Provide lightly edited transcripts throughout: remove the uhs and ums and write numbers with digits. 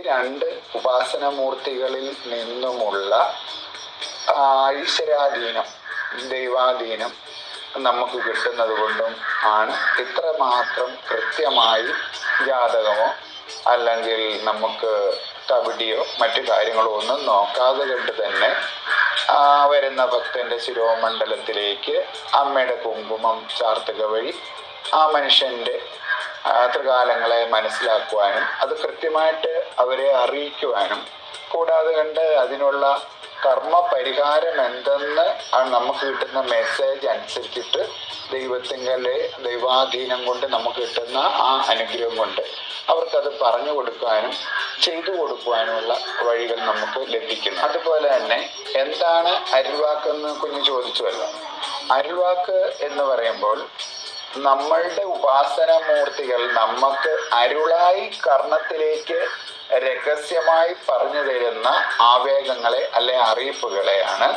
രണ്ട് ഉപാസനമൂർത്തികളിൽ നിന്നുമുള്ള ഈശ്വരാധീനം, ദൈവാധീനം നമുക്ക് കിട്ടുന്നത് കൊണ്ടും ആണ് ഇത്രമാത്രം കൃത്യമായി ജാതകമോ അല്ലെങ്കിൽ നമുക്ക് കബഡിയോ മറ്റു കാര്യങ്ങളോ ഒന്നും നോക്കാതെ കൊണ്ട് തന്നെ വരുന്ന ഭക്തന്റെ ശിരോമണ്ഡലത്തിലേക്ക് അമ്മയുടെ കുങ്കുമം ചാർത്തുക വഴി ആ മനുഷ്യന്റെ ത്രികാലങ്ങളെ മനസ്സിലാക്കുവാനും അത് കൃത്യമായിട്ട് അവരെ അറിയിക്കുവാനും കൂടാതെ കണ്ട് അതിനുള്ള കർമ്മ പരിഹാരം എന്തെന്ന് നമുക്ക് കിട്ടുന്ന മെസ്സേജ് അനുസരിച്ചിട്ട് ദൈവാധീനം കൊണ്ട് നമുക്ക് കിട്ടുന്ന ആ അനുഗ്രഹം കൊണ്ട് അവർക്കത് പറഞ്ഞു കൊടുക്കാനും ചെയ്തു കൊടുക്കുവാനുമുള്ള വഴികൾ നമുക്ക് ലഭിക്കുന്നു. അതുപോലെ തന്നെ എന്താണ് അരുൾവാക്കെന്ന് കുഞ്ഞ് ചോദിച്ചുവല്ലോ. അരുൾവാക്ക് എന്ന് പറയുമ്പോൾ നമ്മളുടെ ഉപാസനമൂർത്തികൾ നമുക്ക് അരുളായി കർണത്തിലേക്ക് രഹസ്യമായി പറഞ്ഞു തരുന്ന ആവേഗങ്ങളെ അല്ലെ അറിയിപ്പുകളെയാണ്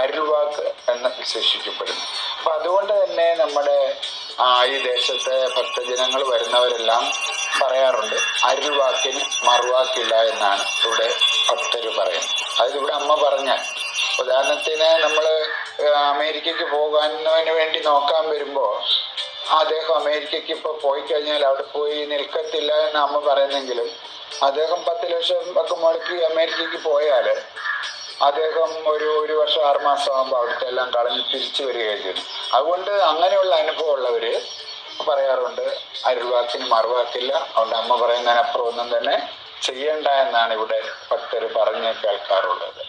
അരുൾവാക്ക് എന്ന് വിശേഷിക്കപ്പെടുന്നത്. അപ്പം അതുകൊണ്ട് തന്നെ നമ്മുടെ ഈ ദേശത്തെ ഭക്തജനങ്ങൾ വരുന്നവരെല്ലാം പറയാറുണ്ട്, അരുൾവാക്കിന് മറുവാക്കില്ല എന്നാണ് ഇവിടെ ഭക്തർ പറയുന്നത്. അതിവിടെ അമ്മ പറഞ്ഞാൽ, ഉദാഹരണത്തിന് നമ്മൾ അമേരിക്കയ്ക്ക് പോകാനതിന് വേണ്ടി നോക്കാൻ വരുമ്പോൾ അദ്ദേഹം അമേരിക്കയ്ക്ക് ഇപ്പോൾ പോയി കഴിഞ്ഞാൽ അവിടെ പോയി നിൽക്കത്തില്ല എന്ന് അമ്മ പറയുന്നെങ്കിലും അദ്ദേഹം 10 ലക്ഷം ഒക്കെ മുടക്കി അമേരിക്കയ്ക്ക് പോയാൽ അദ്ദേഹം ഒരു വർഷം 6 മാസം ആകുമ്പോൾ അവിടുത്തെ എല്ലാം കളഞ്ഞ് തിരിച്ചു വരികയും ചെയ്തു. അതുകൊണ്ട് അങ്ങനെയുള്ള അനുഭവം ഉള്ളവർ പറയാറുണ്ട്, അരുൾവാക്കിന് മറുവാക്കില്ല, അതുകൊണ്ട് അമ്മ പറയുന്നതിനപ്പുറം ഒന്നും തന്നെ ചെയ്യണ്ട എന്നാണ് ഇവിടെ ഭക്തർ പറഞ്ഞ് കേൾക്കാറുള്ളത്.